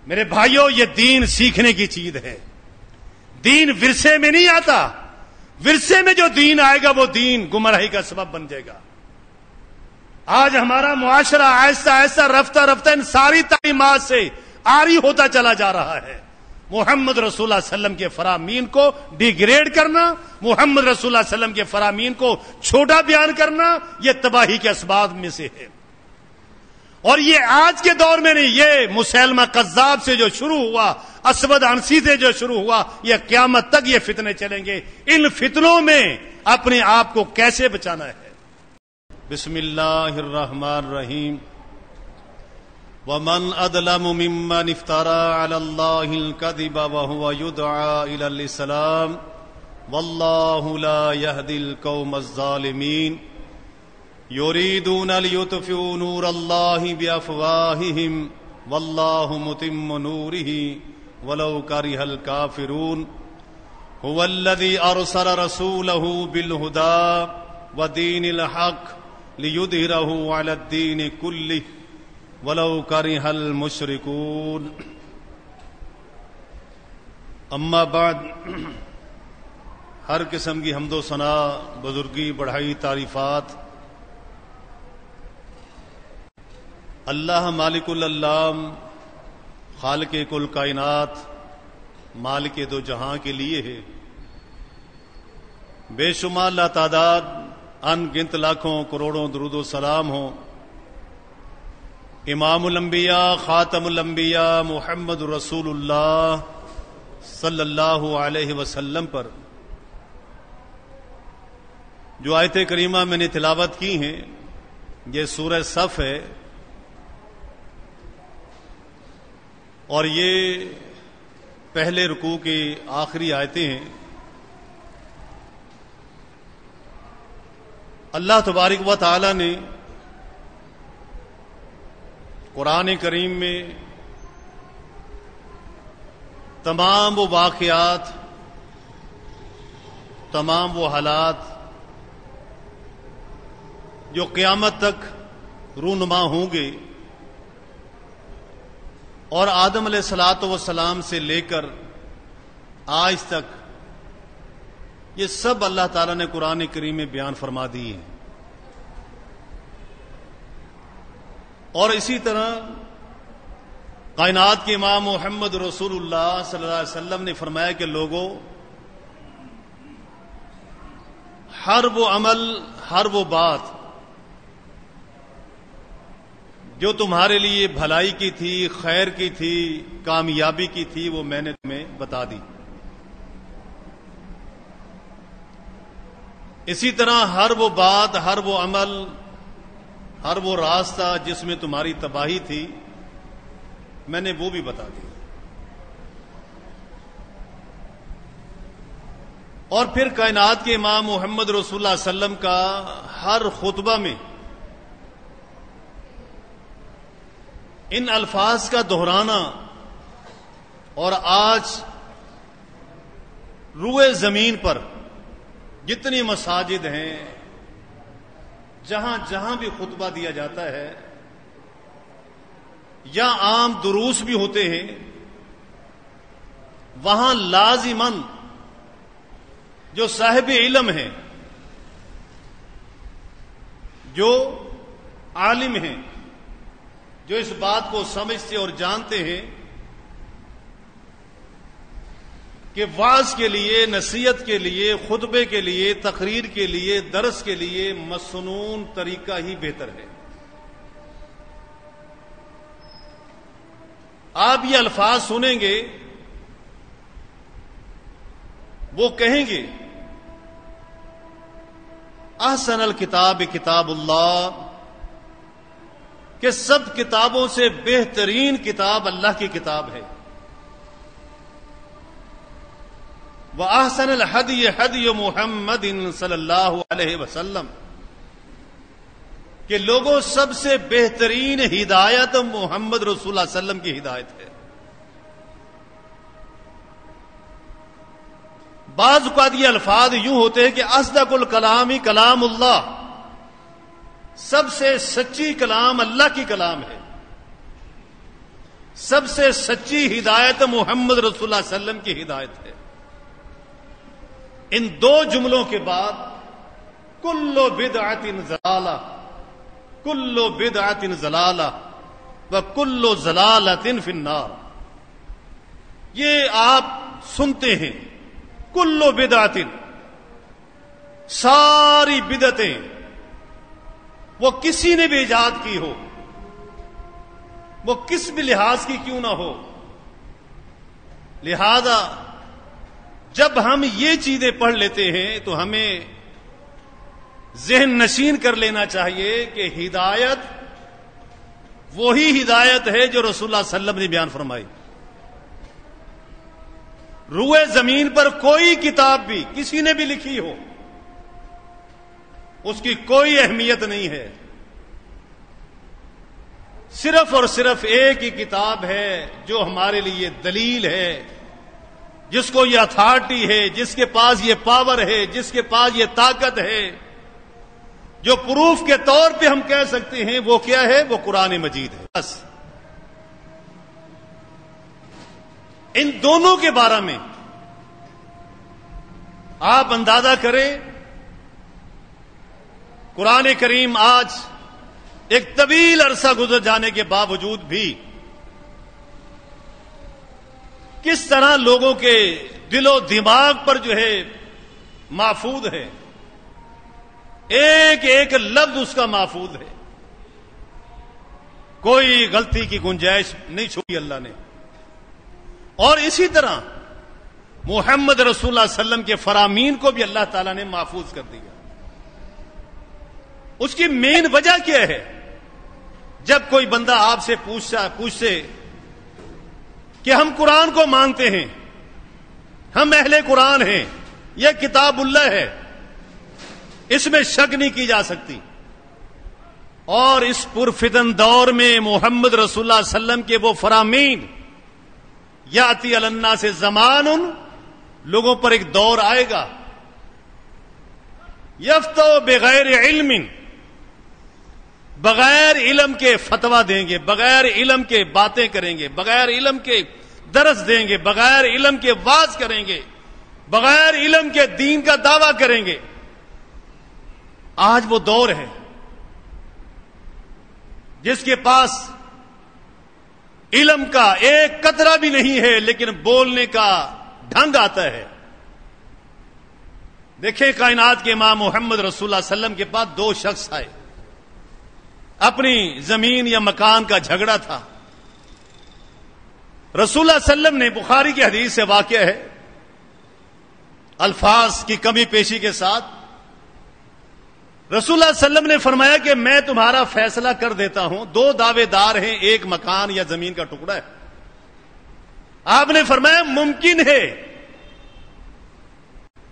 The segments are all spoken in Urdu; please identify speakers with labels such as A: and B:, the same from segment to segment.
A: میرے بھائیوں، یہ دین سیکھنے کی چیز ہے. دین ورثے میں نہیں آتا. ورثے میں جو دین آئے گا وہ دین گمراہی کا سبب بن جائے گا. آج ہمارا معاشرہ آہستہ آہستہ رفتہ رفتہ ان ساری تعلیمات سے عاری ہوتا چلا جا رہا ہے. محمد رسول اللہ صلی اللہ علیہ وسلم کے فرامین کو ڈیگریڈ کرنا، محمد رسول اللہ صلی اللہ علیہ وسلم کے فرامین کو چھوٹا بیان کرنا، یہ تباہی کے اسباب میں سے ہے. اور یہ آج کے دور میں نہیں، یہ مسیلمہ کذاب سے جو شروع ہوا، اسود عنسی سے جو شروع ہوا، یہ قیامت تک یہ فتنے چلیں گے. ان فتنوں میں اپنے آپ کو کیسے بچانا ہے؟ بسم اللہ الرحمن الرحیم. ومن اظلم ممن افترى على الله الكذب وهو يدعى الى الاسلام والله لا يهدي القوم الظالمين يريدون ليطفئوا نور الله بافواههم والله متم نوره ولو كره الكافرون هو الذي ارسل رسوله بالهدى ودين الحق ليظهره على الدين كله وَلَوْ كَرِهَ الْمُشْرِكُونَ. اما بعد، ہر قسم کی حمد و ثنا، بزرگی، بڑھائی، تعریفات اللہ مالک الالام، خالق کل کائنات، مالک دو جہاں کے لیے ہے. بے شمار لاتعداد ان گنت لاکھوں کروڑوں درود و سلام ہوں امام الانبیاء خاتم الانبیاء محمد رسول اللہ صلی اللہ علیہ وسلم پر. جو آیت کریمہ میں نے تلاوت کی ہیں یہ سورہ صف ہے، اور یہ پہلے رکوع کی آخری آیتیں ہیں. اللہ تبارک و تعالی نے قرآن کریم میں تمام وہ واقعات، تمام وہ حالات جو قیامت تک رونما ہوں گے، اور آدم علیہ الصلوۃ والسلام سے لے کر آج تک، یہ سب اللہ تعالیٰ نے قرآن کریم میں بیان فرما دی ہیں. اور اسی طرح کائنات کے امام محمد رسول اللہ صلی اللہ علیہ وسلم نے فرمایا کہ لوگوں، ہر وہ عمل، ہر وہ بات جو تمہارے لیے بھلائی کی تھی، خیر کی تھی، کامیابی کی تھی، وہ میں نے تمہیں بتا دی. اسی طرح ہر وہ بات، ہر وہ عمل، ہر وہ راستہ جس میں تمہاری تباہی تھی، میں نے وہ بھی بتا دیا. اور پھر کائنات کے امام محمد رسول اللہ صلی اللہ علیہ وسلم کا ہر خطبہ میں ان الفاظ کا دہرانا، اور آج روئے زمین پر جتنی مساجد ہیں، جہاں جہاں بھی خطبہ دیا جاتا ہے یا عام دروس بھی ہوتے ہیں، وہاں لازماً جو صاحب علم ہیں، جو عالم ہیں، جو اس بات کو سمجھتے اور جانتے ہیں کہ وعظ کے لیے، نصیحت کے لیے، خطبے کے لیے، تقریر کے لیے، درس کے لیے مسنون طریقہ ہی بہتر ہے. آپ یہ الفاظ سنیں گے، وہ کہیں گے احسن الکتاب کتاب اللہ، کہ سب کتابوں سے بہترین کتاب اللہ کی کتاب ہے. وَأَحْسَنَ الْحَدْيِ حَدْيُ مُحَمَّدٍ صلی اللہ علیہ وسلم، کہ لوگوں سب سے بہترین ہدایت محمد رسول اللہ صلی اللہ علیہ وسلم کی ہدایت ہے. بعض اوقات یہ الفاظ یوں ہوتے ہیں کہ اصدق الکلام کلام اللہ، سب سے سچی کلام اللہ کی کلام ہے، سب سے سچی ہدایت محمد رسول اللہ صلی اللہ علیہ وسلم کی ہدایت ہے. ان دو جملوں کے بعد کل بدعت ضلالہ، کل بدعت ضلالہ وکل ضلالۃ فی النار. یہ آپ سنتے ہیں کل بدعت، ساری بدعتیں وہ کسی نے بھی ایجاد کی ہو، وہ کس بھی لحاظ کی کیوں نہ ہو. لہذا جب ہم یہ چیزیں پڑھ لیتے ہیں تو ہمیں ذہن نشین کر لینا چاہیے کہ ہدایت وہی ہدایت ہے جو رسول اللہ صلی اللہ علیہ وسلم نے بیان فرمائی. روئے زمین پر کوئی کتاب بھی کسی نے بھی لکھی ہو، اس کی کوئی اہمیت نہیں ہے. صرف اور صرف ایک ہی کتاب ہے جو ہمارے لیے دلیل ہے، جس کو یہ اتھارٹی ہے، جس کے پاس یہ پاور ہے، جس کے پاس یہ طاقت ہے، جو پروف کے طور پہ ہم کہہ سکتے ہیں وہ کیا ہے؟ وہ قرآن مجید ہے. بس ان دونوں کے بارے میں آپ اندازہ کریں. قرآن کریم آج ایک طویل عرصہ گزر جانے کے باوجود بھی کس طرح لوگوں کے دل و دماغ پر جو ہے محفوظ ہے، ایک ایک لفظ اس کا محفوظ ہے، کوئی غلطی کی گنجائش نہیں چھوڑی اللہ نے. اور اسی طرح محمد رسول اللہ صلی اللہ علیہ وسلم کے فرامین کو بھی اللہ تعالیٰ نے محفوظ کر دیا. اس کی مین وجہ کیا ہے؟ جب کوئی بندہ آپ سے پوچھے کہ ہم قرآن کو مانتے ہیں، ہم اہل قرآن ہیں، یہ کتاب اللہ ہے، اس میں شک نہیں کی جا سکتی. اور اس پرفتن دور میں محمد رسول اللہ صلی اللہ علیہ وسلم کے وہ فرامین، یاتی علی الناس زمان، لوگوں پر ایک دور آئے گا، یفتو بغیر علم، بغیر علم کے فتویٰ دیں گے، بغیر علم کے باتیں کریں گے، بغیر علم کے درس دیں گے، بغیر علم کے واز کریں گے، بغیر علم کے دین کا دعویٰ کریں گے. آج وہ دور ہے جس کے پاس علم کا ایک قطرہ بھی نہیں ہے لیکن بولنے کا ڈھنگ آتا ہے. دیکھیں کائنات کے امام محمد رسول اللہ صلی اللہ علیہ وسلم کے پاس دو شخص آئے، اپنی زمین یا مکان کا جھگڑا تھا. رسول اللہ صلی اللہ علیہ وسلم نے، بخاری کی حدیث سے واقعہ ہے، الفاظ کی کمی پیشی کے ساتھ رسول اللہ صلی اللہ علیہ وسلم نے فرمایا کہ میں تمہارا فیصلہ کر دیتا ہوں. دو دعوے دار ہیں، ایک مکان یا زمین کا ٹکڑا ہے. آپ نے فرمایا ممکن ہے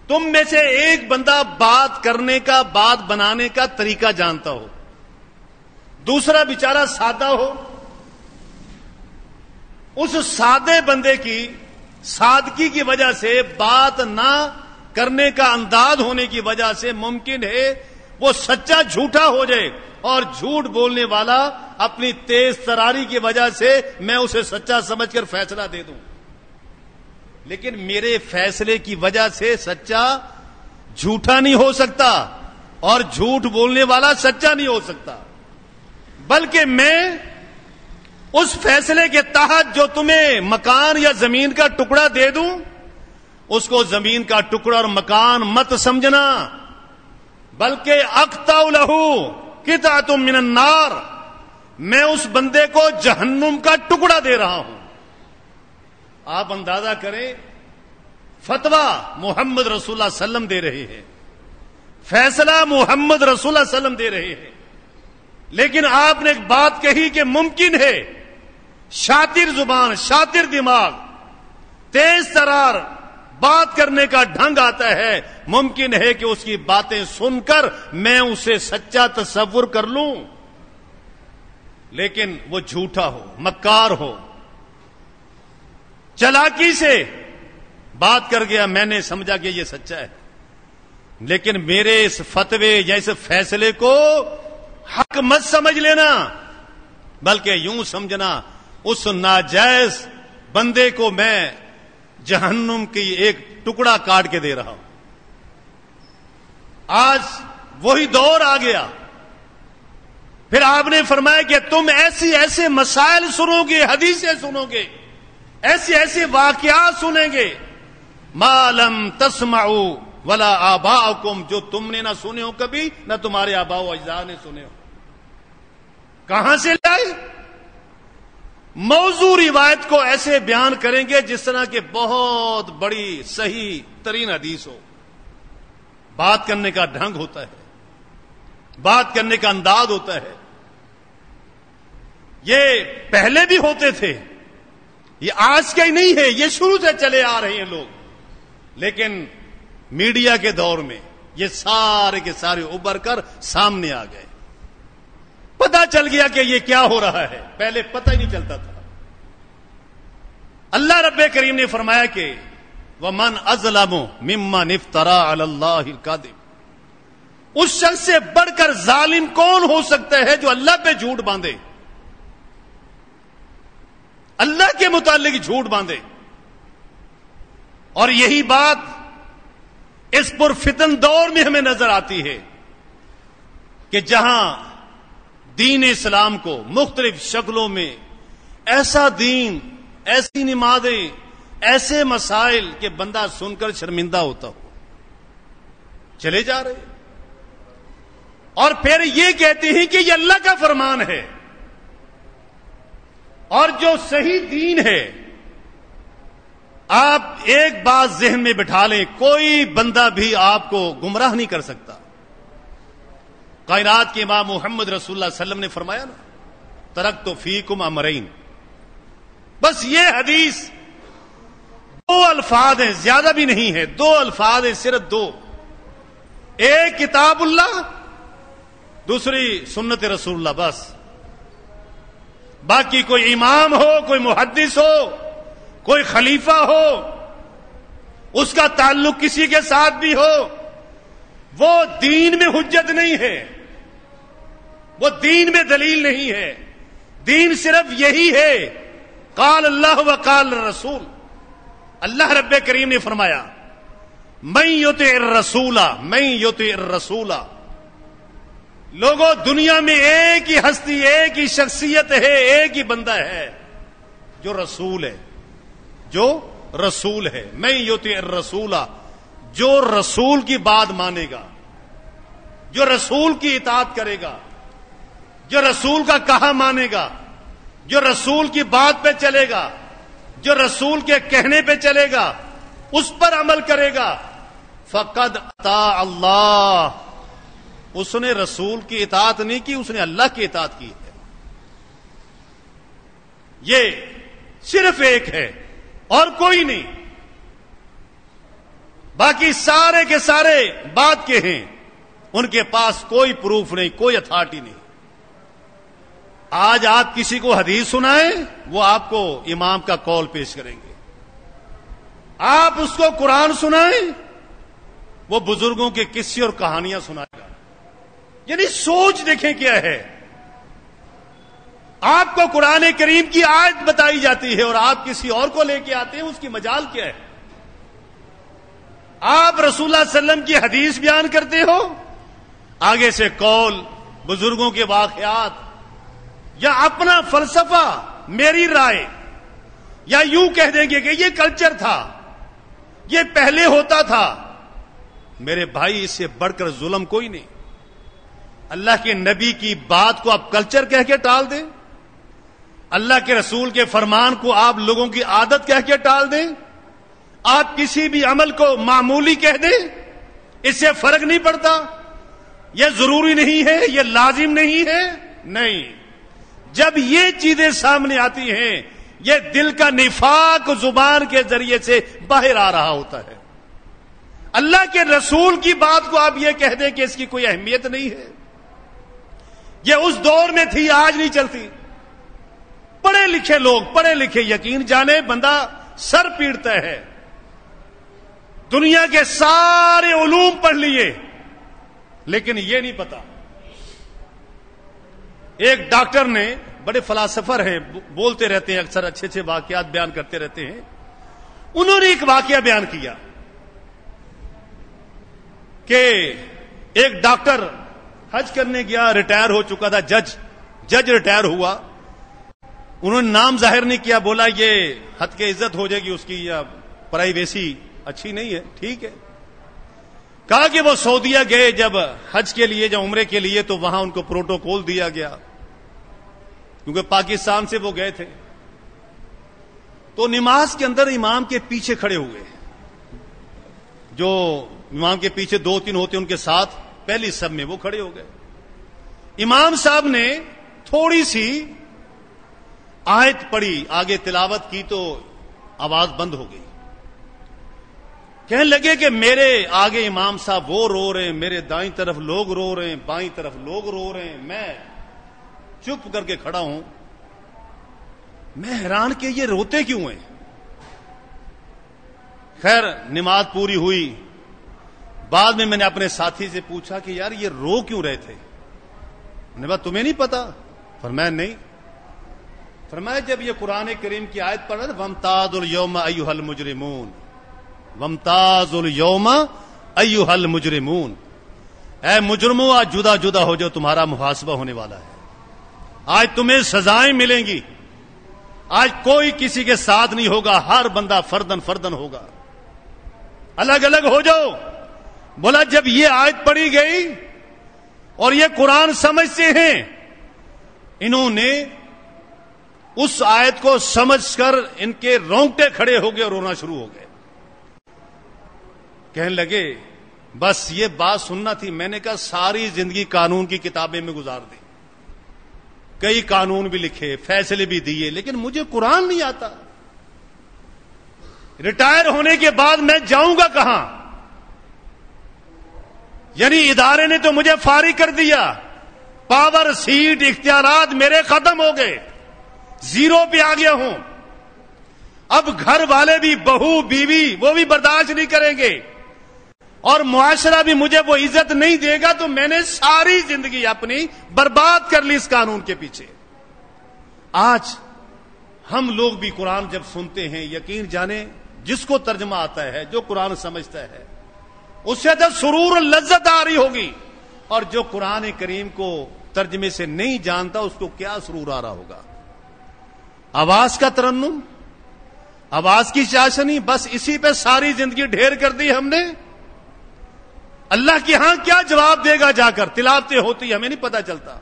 A: تم میں سے ایک بندہ بات کرنے کا، بات بنانے کا طریقہ جانتا ہو، دوسرا بیچارہ سادہ ہو. اس سادے بندے کی سادگی کی وجہ سے، بات نہ کرنے کا انداز ہونے کی وجہ سے ممکن ہے وہ سچا جھوٹا ہو جائے، اور جھوٹ بولنے والا اپنی تیز تراری کی وجہ سے میں اسے سچا سمجھ کر فیصلہ دے دوں. لیکن میرے فیصلے کی وجہ سے سچا جھوٹا نہیں ہو سکتا اور جھوٹ بولنے والا سچا نہیں ہو سکتا، بلکہ میں اس فیصلے کے تحت جو تمہیں مکان یا زمین کا ٹکڑا دے دوں، اس کو زمین کا ٹکڑا اور مکان مت سمجھنا، بلکہ اقطع لہو قطعۃ من النار، میں اس بندے کو جہنم کا ٹکڑا دے رہا ہوں. آپ اندازہ کریں، فتویٰ محمد رسول اللہ صلی اللہ علیہ وسلم دے رہے ہیں، فیصلہ محمد رسول اللہ صلی اللہ علیہ وسلم دے رہے ہیں، لیکن آپ نے ایک بات کہی کہ ممکن ہے شاطر زبان، شاطر دماغ، تیز ترار بات کرنے کا ڈھنگ آتا ہے، ممکن ہے کہ اس کی باتیں سن کر میں اسے سچا تصور کر لوں، لیکن وہ جھوٹا ہو، مکار ہو، چلاکی سے بات کر گیا، میں نے سمجھا کہ یہ سچا ہے. لیکن میرے اس فتوے یا اس فیصلے کو حق مت سمجھ لینا، بلکہ یوں سمجھنا اس ناجائز بندے کو میں جہنم کی ایک ٹکڑا کاٹ کے دے رہا ہوں. آج وہی دور آ گیا. پھر آپ نے فرمایا کہ تم ایسے مسائل سنو گے, حدیثیں سنو گے, ایسے واقعات سنیں گے, ما لم تسمعوا ولا آباؤکم, جو تم نے نہ سنے ہو کبھی, نہ تمہارے آباء و اجداد نے سنے ہو. کہاں سے لائے؟ موضوع روایت کو ایسے بیان کریں گے جس طرح کہ بہت بڑی صحیح ترین حدیث ہو. بات کرنے کا ڈھنگ ہوتا ہے, بات کرنے کا انداز ہوتا ہے. یہ پہلے بھی ہوتے تھے, یہ آج کا ہی نہیں ہے, یہ شروع سے چلے آ رہے ہیں لوگ. لیکن میڈیا کے دور میں یہ سارے کے سارے ابھر کر سامنے آ گئے. پتہ چل گیا کہ یہ کیا ہو رہا ہے, پہلے پتہ ہی نہیں چلتا تھا. اللہ رب کریم نے فرمایا کہ وَمَنْ أَظْلَمُ مِمَّنِ افْتَرَىٰ عَلَى اللَّهِ الْكَذِبَ, اس شخص سے بڑھ کر ظالم کون ہو سکتا ہے جو اللہ پہ جھوٹ باندھے, اللہ کے متعلق جھوٹ باندھے. اور یہی بات اس پرفتن دور میں ہمیں نظر آتی ہے کہ جہاں دین اسلام کو مختلف شکلوں میں ایسا دین, ایسی نمازیں, ایسے مسائل کہ بندہ سن کر شرمندہ ہوتا ہو, چلے جا رہے. اور پھر یہ کہتے ہیں کہ یہ اللہ کا فرمان ہے. اور جو صحیح دین ہے, آپ ایک بات ذہن میں بٹھا لیں, کوئی بندہ بھی آپ کو گمراہ نہیں کر سکتا. کائنات کے امام محمد رسول اللہ صلی اللہ علیہ وسلم نے فرمایا نا, ترکت فیکم امرین. بس یہ حدیث 2 الفاظ ہیں, زیادہ بھی نہیں ہے, 2 الفاظ ہیں, صرف 2. ایک کتاب اللہ, دوسری سنت رسول اللہ. بس باقی کوئی امام ہو, کوئی محدث ہو, کوئی خلیفہ ہو, اس کا تعلق کسی کے ساتھ بھی ہو, وہ دین میں حجت نہیں ہے, وہ دین میں دلیل نہیں ہے. دین صرف یہی ہے, قال اللہ و قال الرسول. اللہ رب کریم نے فرمایا من یطع الرسول, من یطع الرسول. لوگوں, دنیا میں ایک ہی ہستی, ایک ہی شخصیت ہے, ایک ہی بندہ ہے جو رسول ہے, جو رسول ہے. من یطع الرسول, جو رسول کی بات مانے گا, جو رسول کی اطاعت کرے گا, جو رسول کا کہا مانے گا, جو رسول کی بات پہ چلے گا, جو رسول کے کہنے پہ چلے گا, اس پر عمل کرے گا, فقد اطاع اللہ. اس نے رسول کی اطاعت نہیں کی, اس نے اللہ کی اطاعت کی ہے. یہ صرف ایک ہے اور کوئی نہیں. باقی سارے کے سارے بات کے ہیں, ان کے پاس کوئی پروف نہیں, کوئی اتھارٹی نہیں. آج آپ کسی کو حدیث سنائیں, وہ آپ کو امام کا قول پیش کریں گے. آپ اس کو قرآن سنائیں, وہ بزرگوں کے قصے اور کہانیاں سنائے گا. یعنی سوچ دیکھیں کیا ہے. آپ کو قرآن کریم کی آیت بتائی جاتی ہے اور آپ کسی اور کو لے کے آتے ہیں, اس کی مجال کیا ہے. آپ رسول اللہ صلی اللہ علیہ وسلم کی حدیث بیان کرتے ہو, آگے سے قول, بزرگوں کے واقعات, یا اپنا فلسفہ, میری رائے, یا یوں کہہ دیں گے کہ یہ کلچر تھا, یہ پہلے ہوتا تھا. میرے بھائی, اس سے بڑھ کر ظلم کوئی نہیں. اللہ کے نبی کی بات کو آپ کلچر کہہ کے ٹال دیں, اللہ کے رسول کے فرمان کو آپ لوگوں کی عادت کہہ کے ٹال دیں, آپ کسی بھی عمل کو معمولی کہہ دیں, اس سے فرق نہیں پڑتا. یہ ضروری نہیں ہے, یہ لازم نہیں ہے. نہیں, جب یہ چیزیں سامنے آتی ہیں, یہ دل کا نفاق زبان کے ذریعے سے باہر آ رہا ہوتا ہے. اللہ کے رسول کی بات کو آپ یہ کہہ دیں کہ اس کی کوئی اہمیت نہیں ہے. یہ اس دور میں تھی, آج نہیں چلتی. پڑھے لکھے لوگ, پڑھے لکھے, یقین جانے بندہ سر پیٹتا ہے, دنیا کے سارے علوم پڑھ لیے, لیکن یہ نہیں پتا ایک ڈاکٹر نے، بڑے فلاسفر ہیں، بولتے رہتے ہیں اکثر، اچھے اچھے واقعات بیان کرتے رہتے ہیں. انہوں نے ایک واقعہ بیان کیا کہ ایک ڈاکٹر حج کرنے گیا، ریٹائر ہو چکا تھا، جج ریٹائر ہوا. انہوں نے نام ظاہر نہیں کیا، بولا یہ حد کے عزت ہو جائے گی اس کی، یا پرائیویسی اچھی نہیں ہے، ٹھیک ہے. کہا کہ وہ سعودیہ گئے جب حج کے لیے، جب عمرے کے لیے، تو وہاں ان کو پروٹوکول دیا گیا، کیونکہ پاکستان سے وہ گئے تھے. تو نماز کے اندر امام کے پیچھے کھڑے ہوئے، جو امام کے پیچھے 2-3 ہوتے ان کے ساتھ پہلی سب میں وہ کھڑے ہو گئے. امام صاحب نے تھوڑی سی آیت پڑھی، آگے تلاوت کی تو آواز بند ہو گئی. کہنے لگے کہ میرے آگے امام صاحب وہ رو رہے ہیں، میرے دائیں طرف لوگ رو رہے ہیں، بائیں طرف لوگ رو رہے ہیں، میں چپ کر کے کھڑا ہوں. میں حیران کہ یہ روتے کیوں ہیں. خیر نماز پوری ہوئی. بعد میں نے اپنے ساتھی سے پوچھا کہ یار یہ رو کیوں رہے تھے. انہوں نے کہا تمہیں نہیں پتا؟ فرمایا نہیں. فرمایا جب یہ قرآن کریم کی آیت پڑھ رہا تھا وَامْتَازُوا الْيَوْمَ أَيُّهَا الْمُجْرِمُونَ، وَامْتَازُوا الْيَوْمَ أَيُّهَا الْمُجْرِمُونَ، اے مجرموں آج جدا جدا ہو جاؤ، تمہارا محاسبہ ہونے والا ہے، آج تمہیں سزائیں ملیں گی، آج کوئی کسی کے ساتھ نہیں ہوگا، ہر بندہ فردن فردن ہوگا، الگ الگ ہو جاؤ. بولا جب یہ آیت پڑھی گئی اور یہ قرآن سمجھتے ہیں، انہوں نے اس آیت کو سمجھ کر ان کے رونگٹے کھڑے ہو گئے اور رونا شروع ہو گئے. کہنے لگے بس یہ بات سننا تھی. میں نے کہا ساری زندگی قانون کی کتابیں میں گزار دی، کئی قانون بھی لکھے، فیصلے بھی دیے، لیکن مجھے قرآن نہیں آتا. ریٹائر ہونے کے بعد میں جاؤں گا کہاں؟ یعنی ادارے نے تو مجھے فارغ کر دیا، پاور، سیٹ، اختیارات میرے ختم ہو گئے، زیرو پہ آ گیا ہوں. اب گھر والے بھی، بہو بیوی، وہ بھی برداشت نہیں کریں گے، اور معاشرہ بھی مجھے وہ عزت نہیں دے گا. تو میں نے ساری زندگی اپنی برباد کر لی اس قانون کے پیچھے. آج ہم لوگ بھی قرآن جب سنتے ہیں، یقین جانے جس کو ترجمہ آتا ہے، جو قرآن سمجھتا ہے، اس سے تو سرور و لذت آ رہی ہوگی، اور جو قرآن کریم کو ترجمے سے نہیں جانتا اس کو کیا سرور آ رہا ہوگا. آواز کا ترنم، آواز کی چاشنی، بس اسی پہ ساری زندگی ڈھیر کر دی ہم نے. اللہ کے ہاں کیا جواب دے گا جا کر؟ تلاوتیں ہوتی ہمیں نہیں پتا چلتا.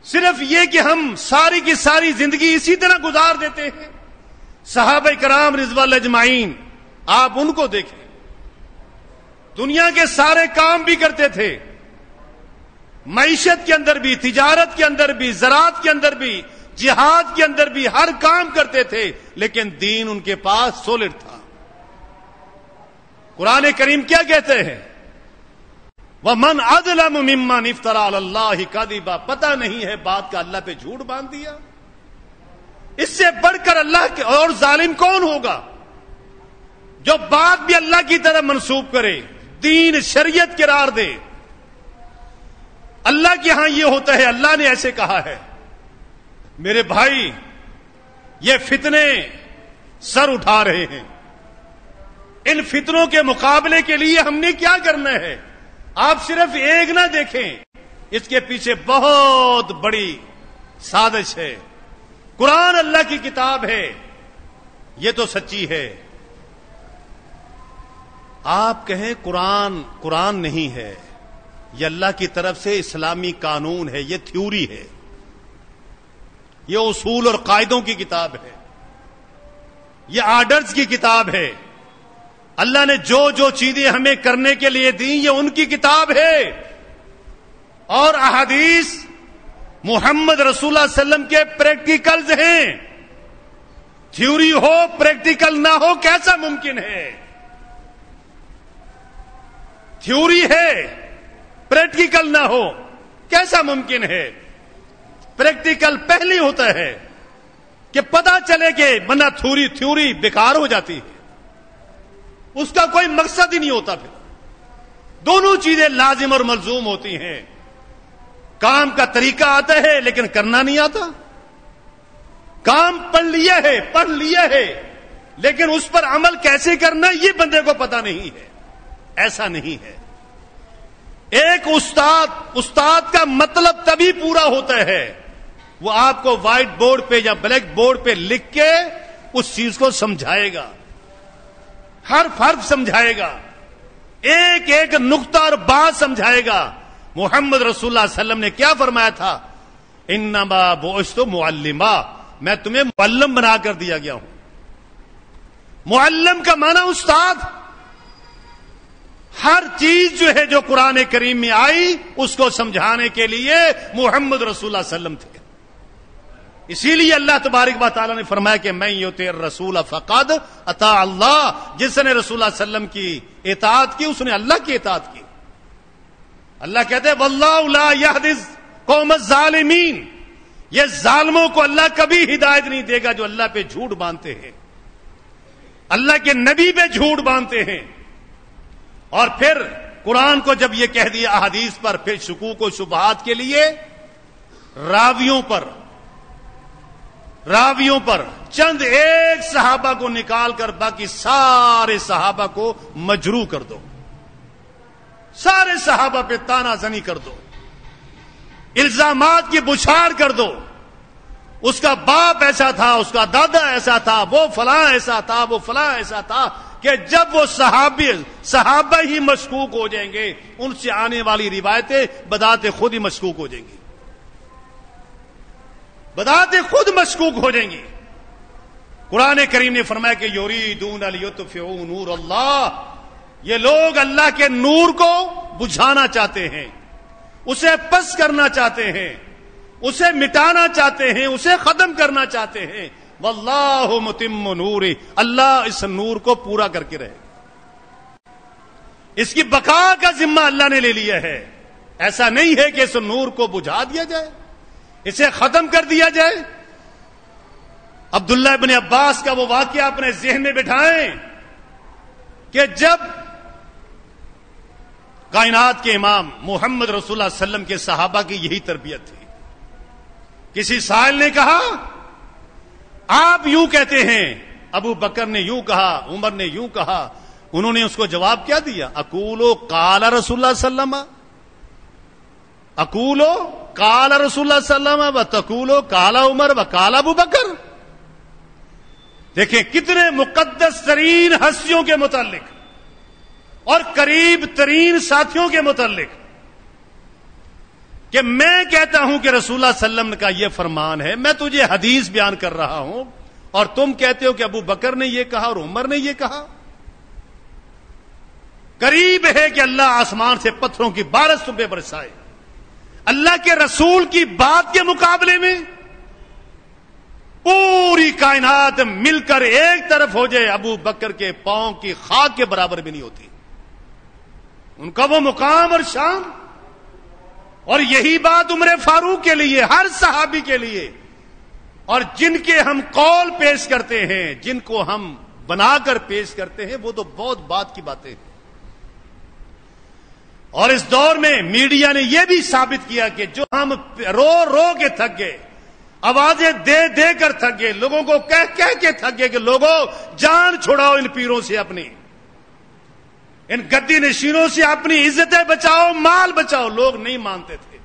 A: صرف یہ کہ ہم ساری کی ساری زندگی اسی طرح گزار دیتے ہیں. صحابہ کرام رضوان اللہ اجمعین، آپ ان کو دیکھیں، دنیا کے سارے کام بھی کرتے تھے، معیشت کے اندر بھی، تجارت کے اندر بھی، زراعت کے اندر بھی، جہاد کے اندر بھی، ہر کام کرتے تھے، لیکن دین ان کے پاس سولڈ تھا. قرآن کریم کیا کہتے ہیں؟ وَمَنْ أَظْلَمُ مِمَّنِ افْتَرَىٰ عَلَى اللَّهِ كَذِبًا. پتہ نہیں ہے بات کا، اللہ پہ جھوٹ باندھ دیا. اس سے بڑھ کر اللہ کے اور ظالم کون ہوگا جو بات بھی اللہ کی طرف منسوب کرے، دین شریعت قرار دے. اللہ کے ہاں یہ ہوتا ہے، اللہ نے ایسے کہا ہے. میرے بھائی، یہ فتنے سر اٹھا رہے ہیں. ان فتنوں کے مقابلے کے لیے ہم نے کیا کرنا ہے؟ آپ صرف ایک نہ دیکھیں، اس کے پیچھے بہت بڑی سازش ہے. قرآن اللہ کی کتاب ہے، یہ تو سچی ہے. آپ کہیں قرآن نہیں ہے، یہ اللہ کی طرف سے اسلامی قانون ہے، یہ تھیوری ہے، یہ اصول اور قاعدوں کی کتاب ہے، یہ آرڈرز کی کتاب ہے. اللہ نے جو جو چیزیں ہمیں کرنے کے لیے دی، یہ ان کی کتاب ہے. اور احادیث محمد رسول اللہ صلی اللہ علیہ وسلم کے پریکٹیکلز ہیں. تھیوری ہو پریکٹیکل نہ ہو، کیسا ممکن ہے؟ تھیوری ہے پریکٹیکل نہ ہو، کیسا ممکن ہے؟ پریکٹیکل پہلے ہوتا ہے کہ پتا چلے کہ بنا تھیوری بیکار ہو جاتی ہے، اس کا کوئی مقصد ہی نہیں ہوتا. پھر دونوں چیزیں لازم اور ملزوم ہوتی ہیں. کام کا طریقہ آتا ہے لیکن کرنا نہیں آتا. کام پڑھ لیا ہے لیکن اس پر عمل کیسے کرنا یہ بندے کو پتا نہیں ہے. ایسا نہیں ہے. ایک استاد کا مطلب تبھی پورا ہوتا ہے وہ آپ کو وائٹ بورڈ پہ یا بلیک بورڈ پہ لکھ کے اس چیز کو سمجھائے گا, حرف سمجھائے گا, ایک ایک نقطہ اور بات سمجھائے گا. محمد رسول اللہ صلی اللہ علیہ وسلم نے کیا فرمایا تھا؟ انما بعثت معلما, میں تمہیں معلم بنا کر دیا گیا ہوں. معلم کا معنی استاد. ہر چیز جو ہے جو قرآن کریم میں آئی اس کو سمجھانے کے لیے محمد رسول اللہ صلی اللہ علیہ وسلم تھے. اسی لیے اللہ تبارک و تعالیٰ نے فرمایا کہ میں یطیع الرسول فقد اطاع اللہ. جس نے رسول اللہ صلی اللہ علیہ وسلم کی اطاعت کی اس نے اللہ کی اطاعت کی. اللہ کہتے ہیں واللہ لا یہدی القوم الظالمین, یہ ظالموں کو اللہ کبھی ہدایت نہیں دے گا جو اللہ پہ جھوٹ باندھتے ہیں, اللہ کے نبی پہ جھوٹ باندھتے ہیں. اور پھر قرآن کو جب یہ کہہ دیا احادیث پر, پھر شکوک و شبہات کے لیے راویوں پر چند ایک صحابہ کو نکال کر باقی سارے صحابہ کو مجروح کر دو, سارے صحابہ پہ تانا زنی کر دو, الزامات کی بچھاڑ کر دو. اس کا باپ ایسا تھا, اس کا دادا ایسا تھا, وہ فلاں ایسا تھا, وہ فلاں ایسا تھا, کہ جب وہ صحابہ ہی مشکوک ہو جائیں گے ان سے آنے والی روایتیں بذات خود ہی مشکوک ہو جائیں گی, بذات خود مشکوک ہو جائیں گی. قرآن کریم نے فرمایا کہ یریدون لیطفئوا نور اللہ, یہ لوگ اللہ کے نور کو بجھانا چاہتے ہیں, اسے پس کرنا چاہتے ہیں, اسے مٹانا چاہتے ہیں, اسے ختم کرنا چاہتے ہیں. واللہ متم نورہ, اللہ اس نور کو پورا کر کے رہے. اس کی بقا کا ذمہ اللہ نے لے لیا ہے. ایسا نہیں ہے کہ اس نور کو بجھا دیا جائے, اسے ختم کر دیا جائے. عبداللہ ابن عباس کا وہ واقعہ اپنے ذہن میں بٹھائیں کہ جب کائنات کے امام محمد رسول اللہ صلی اللہ علیہ وسلم کے صحابہ کی یہی تربیت تھی. کسی سائل نے کہا آپ یوں کہتے ہیں, ابو بکر نے یوں کہا, عمر نے یوں کہا. انہوں نے اس کو جواب کیا دیا؟ اقولو قال رسول اللہ صلی اللہ علیہ وسلم, اقولو قال رسول اللہ صلی اللہ علیہ وسلم و تقولو قال عمر و قال ابو بکر. دیکھیں کتنے مقدس ترین ہستیوں کے متعلق اور قریب ترین ساتھیوں کے متعلق کہ میں کہتا ہوں کہ رسول اللہ صلی اللہ علیہ وسلم کا یہ فرمان ہے, میں تجھے حدیث بیان کر رہا ہوں, اور تم کہتے ہو کہ ابو بکر نے یہ کہا اور عمر نے یہ کہا. قریب ہے کہ اللہ آسمان سے پتھروں کی بارش تم پہ برسائے. اللہ کے رسول کی بات کے مقابلے میں پوری کائنات مل کر ایک طرف ہو جائے, ابو بکر کے پاؤں کی خاک کے برابر بھی نہیں ہوتی. ان کا وہ مقام اور شان. اور یہی بات عمر فاروق کے لیے, ہر صحابی کے لیے. اور جن کے ہم قول پیش کرتے ہیں, جن کو ہم بنا کر پیش کرتے ہیں, وہ تو بہت بات کی باتیں ہیں. اور اس دور میں میڈیا نے یہ بھی ثابت کیا کہ جو ہم رو کے تھک گئے, آوازیں دے کر تھک گئے, لوگوں کو کہہ کے تھک گئے کہ لوگوں جان چھڑاؤ ان پیروں سے, اپنی ان گدی نشینوں سے اپنی عزتیں بچاؤ, مال بچاؤ. لوگ نہیں مانتے تھے.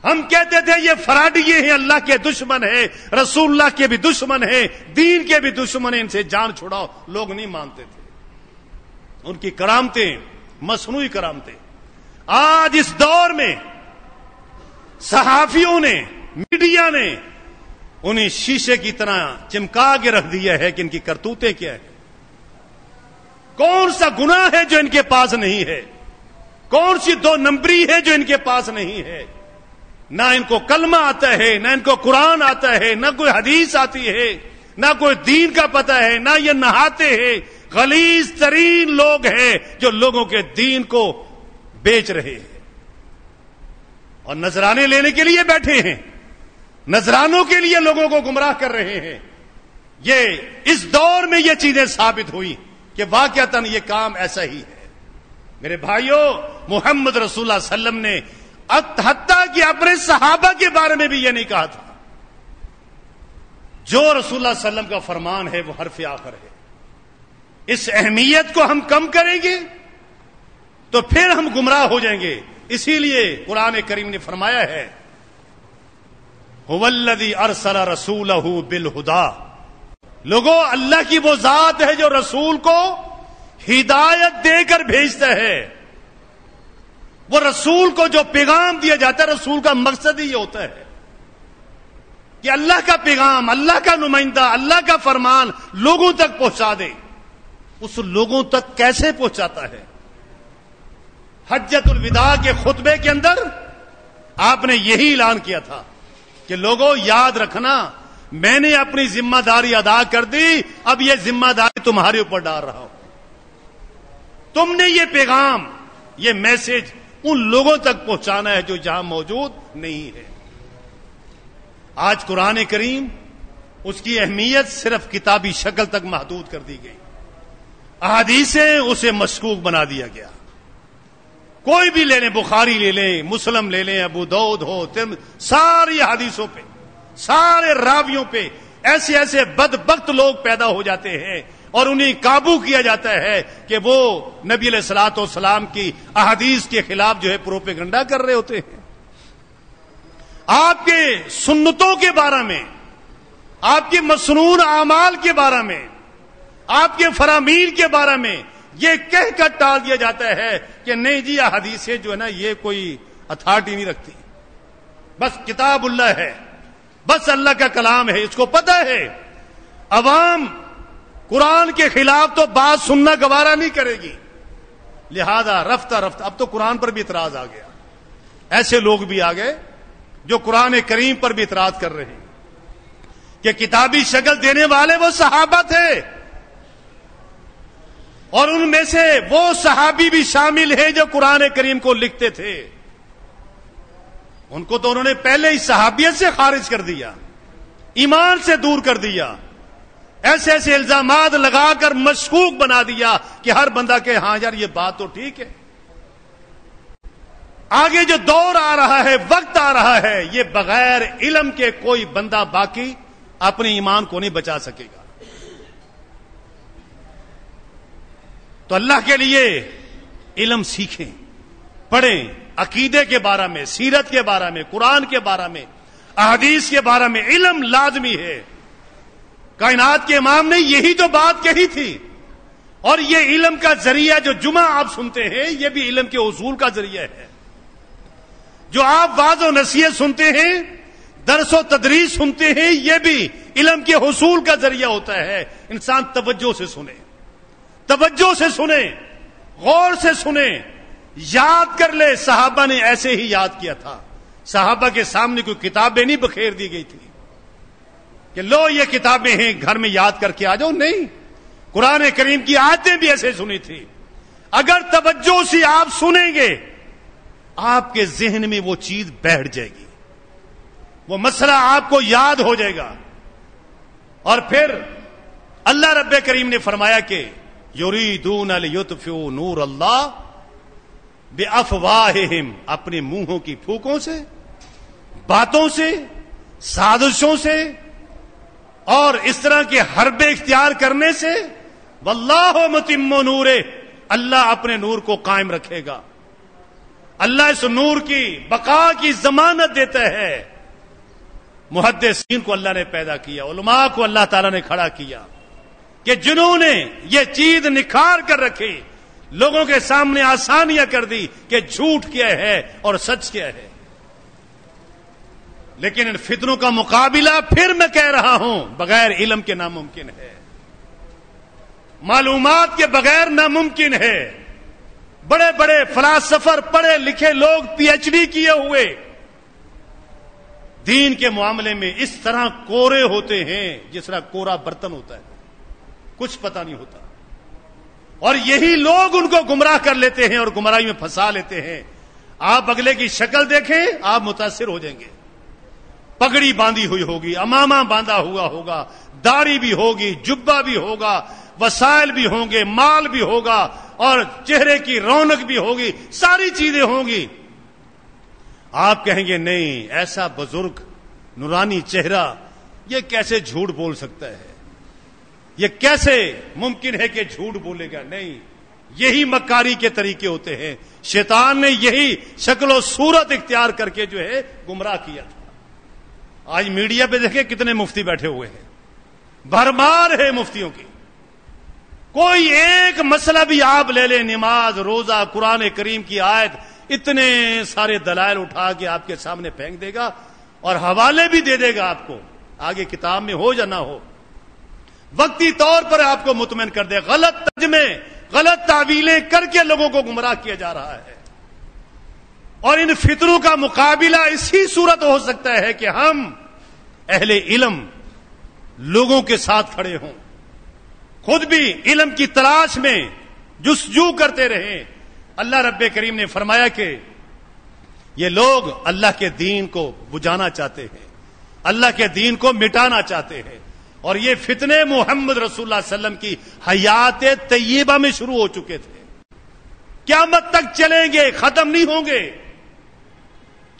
A: ہم کہتے تھے یہ فراڈیے ہیں, اللہ کے دشمن ہیں, رسول اللہ کے بھی دشمن ہیں, دین کے بھی دشمن ہیں, ان سے جان چھڑاؤ. لوگ نہیں مانتے تھے. ان کی کرامتیں مصنوعی کرامتیں. آج اس دور میں صحافیوں نے, میڈیا نے انہیں شیشے کی طرح چمکا کے رکھ دیا ہے کہ ان کی کرتوتیں کیا ہے. کون سا گناہ ہے جو ان کے پاس نہیں ہے, کون سی دو نمبری ہے جو ان کے پاس نہیں ہے. نہ ان کو کلمہ آتا ہے, نہ ان کو قرآن آتا ہے, نہ کوئی حدیث آتی ہے, نہ کوئی دین کا پتہ ہے, نہ یہ نہاتے ہیں. غلیظ ترین لوگ ہیں جو لوگوں کے دین کو بیچ رہے ہیں اور نذرانے لینے کے لیے بیٹھے ہیں, نذرانوں کے لیے لوگوں کو گمراہ کر رہے ہیں. یہ اس دور میں یہ چیزیں ثابت ہوئی کہ واقعتاً یہ کام ایسا ہی ہے. میرے بھائیوں, محمد رسول اللہ صلی اللہ علیہ وسلم نے حتیٰ کہ اپنے صحابہ کے بارے میں بھی یہ نہیں کہا تھا. جو رسول اللہ صلی اللہ علیہ وسلم کا فرمان ہے وہ حرف آخر ہے. اس اہمیت کو ہم کم کریں گے تو پھر ہم گمراہ ہو جائیں گے. اسی لیے قرآن کریم نے فرمایا ہے هو الذی ارسل رسولہ بالہدی. لوگوں، اللہ کی وہ ذات ہے جو رسول کو ہدایت دے کر بھیجتا ہے. وہ رسول کو جو پیغام دیا جاتا ہے، رسول کا مقصد ہی یہ ہوتا ہے کہ اللہ کا پیغام، اللہ کا نمائندہ، اللہ کا فرمان لوگوں تک پہنچا دے. اس لوگوں تک کیسے پہنچاتا ہے؟ حجۃ الوداع کے خطبے کے اندر آپ نے یہی اعلان کیا تھا کہ لوگوں یاد رکھنا، میں نے اپنی ذمہ داری ادا کر دی، اب یہ ذمہ داری تمہارے اوپر ڈال رہا ہوں. تم نے یہ پیغام، یہ میسج ان لوگوں تک پہنچانا ہے جو جہاں موجود نہیں ہے. آج قرآن کریم، اس کی اہمیت صرف کتابی شکل تک محدود کر دی گئی. احادیثیں اسے مشکوک بنا دیا گیا. کوئی بھی لے لیں، بخاری لے لیں، مسلم لے لیں، ابو داؤد ہو، ساری حدیثوں پہ، سارے راویوں پہ ایسے ایسے بدبخت لوگ پیدا ہو جاتے ہیں اور انہیں قابو کیا جاتا ہے کہ وہ نبی علیہ الصلوۃ والسلام کی احادیث کے خلاف جو ہے پروپیگنڈا کر رہے ہوتے ہیں. آپ کے سنتوں کے بارے میں، آپ کے مسنون اعمال کے بارے میں، آپ کے فرامین کے بارے میں یہ کہہ کر ٹال دیا جاتا ہے کہ نہیں جی، حدیثیں جو ہے نا یہ کوئی اتھارٹی نہیں رکھتی، بس کتاب اللہ ہے، بس اللہ کا کلام ہے. اس کو پتہ ہے عوام قرآن کے خلاف تو بات سننا گوارا نہیں کرے گی، لہذا رفتہ رفتہ اب تو قرآن پر بھی اعتراض آ گیا. ایسے لوگ بھی آ گئے جو قرآن کریم پر بھی اعتراض کر رہے ہیں کہ کتابی شکل دینے والے وہ صحابہ تھے، اور ان میں سے وہ صحابی بھی شامل ہیں جو قرآن کریم کو لکھتے تھے. ان کو تو انہوں نے پہلے ہی صحابیت سے خارج کر دیا، ایمان سے دور کر دیا، ایسے ایسے الزامات لگا کر مشکوک بنا دیا کہ ہر بندہ کہ ہاں یار یہ بات تو ٹھیک ہے. آگے جو دور آ رہا ہے، وقت آ رہا ہے، یہ بغیر علم کے کوئی بندہ باقی اپنے ایمان کو نہیں بچا سکے گا. تو اللہ کے لیے علم سیکھیں، پڑھیں، عقیدے کے بارے میں، سیرت کے بارے میں، قرآن کے بارے میں، احادیث کے بارے میں علم لازمی ہے. کائنات کے امام نے یہی تو بات کہی تھی. اور یہ علم کا ذریعہ جو جمعہ آپ سنتے ہیں یہ بھی علم کے اصول کا ذریعہ ہے. جو آپ واعظ و نصیحت سنتے ہیں، درس و تدریس سنتے ہیں، یہ بھی علم کے حصول کا ذریعہ ہوتا ہے. انسان توجہ سے سنے، توجہ سے سنے، غور سے سنے، یاد کر لے. صحابہ نے ایسے ہی یاد کیا تھا. صحابہ کے سامنے کوئی کتابیں نہیں بکھیر دی گئی تھی کہ لو یہ کتابیں ہیں گھر میں یاد کر کے آ جاؤ. نہیں، قرآن کریم کی آیتیں بھی ایسے سنی تھی. اگر توجہ سے آپ سنیں گے آپ کے ذہن میں وہ چیز بیٹھ جائے گی، وہ مسئلہ آپ کو یاد ہو جائے گا. اور پھر اللہ رب کریم نے فرمایا کہ یریدون لیطفئوا نور اللہ بافواہہم، اپنے منہوں کی پھوکوں سے، باتوں سے، سازشوں سے اور اس طرح کے حربے اختیار کرنے سے، واللہ متم نورہ، اللہ اپنے نور کو قائم رکھے گا. اللہ اس نور کی بقا کی ضمانت دیتا ہے. محدثین کو اللہ نے پیدا کیا، علماء کو اللہ تعالیٰ نے کھڑا کیا کہ جنہوں نے یہ چیز نکھار کر رکھی، لوگوں کے سامنے آسانیاں کر دی کہ جھوٹ کیا ہے اور سچ کیا ہے. لیکن ان فتنوں کا مقابلہ پھر میں کہہ رہا ہوں بغیر علم کے ناممکن ہے، معلومات کے بغیر ناممکن ہے. بڑے بڑے فلاسفر، پڑھے لکھے لوگ، پی ایچ ڈی کیے ہوئے، دین کے معاملے میں اس طرح کورے ہوتے ہیں جس طرح کورا برتن ہوتا ہے، کچھ پتہ نہیں ہوتا. اور یہی لوگ ان کو گمراہ کر لیتے ہیں اور گمراہی میں پھنسا لیتے ہیں. آپ اگلے کی شکل دیکھیں آپ متاثر ہو جائیں گے. پگڑی باندھی ہوئی ہوگی، امامہ باندھا ہوا ہوگا، داڑھی بھی ہوگی، جبہ بھی ہوگا، وسائل بھی ہوں گے، مال بھی ہوگا اور چہرے کی رونق بھی ہوگی، ساری چیزیں ہوں گی. آپ کہیں گے نہیں، ایسا بزرگ نورانی چہرہ یہ کیسے جھوٹ بول سکتا ہے، یہ کیسے ممکن ہے کہ جھوٹ بولے گا؟ نہیں، یہی مکاری کے طریقے ہوتے ہیں. شیطان نے یہی شکل و صورت اختیار کر کے جو ہے گمراہ کیا تھا. آج میڈیا پہ دیکھیں کتنے مفتی بیٹھے ہوئے ہیں، بھرمار ہے مفتیوں کی. کوئی ایک مسئلہ بھی آپ لے لیں، نماز، روزہ، قرآن کریم کی آیت، اتنے سارے دلائل اٹھا کے آپ کے سامنے پھینک دے گا اور حوالے بھی دے دے گا آپ کو، آگے کتاب میں ہو یا نہ ہو. وقتی طور پر آپ کو مطمئن کر دے. غلط ترجمے، غلط تعویلیں کر کے لوگوں کو گمراہ کیا جا رہا ہے. اور ان فتنوں کا مقابلہ اسی صورت ہو سکتا ہے کہ ہم اہل علم لوگوں کے ساتھ کھڑے ہوں، خود بھی علم کی تلاش میں جستجو کرتے رہیں. اللہ رب کریم نے فرمایا کہ یہ لوگ اللہ کے دین کو بجھانا چاہتے ہیں، اللہ کے دین کو مٹانا چاہتے ہیں، اور یہ فتنے محمد رسول اللہ صلی اللہ علیہ وسلم کی حیات طیبہ میں شروع ہو چکے تھے، قیامت تک چلیں گے، ختم نہیں ہوں گے.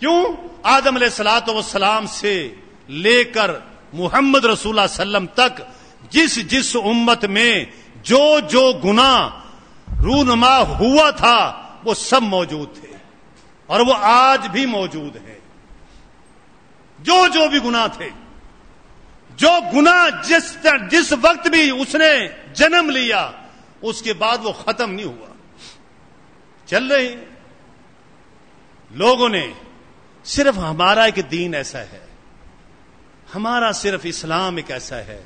A: کیوں؟ آدم علیہ الصلوۃ والسلام سے لے کر محمد رسول اللہ صلی اللہ علیہ وسلم تک جس امت میں جو گناہ رونما ہوا تھا وہ سب موجود تھے اور وہ آج بھی موجود ہے. جو بھی گناہ تھے، جو گناہ جس وقت بھی اس نے جنم لیا اس کے بعد وہ ختم نہیں ہوا، چل رہے ہیں. لوگوں نے صرف ہمارا ایک دین ایسا ہے، ہمارا صرف اسلام ایک ایسا ہے،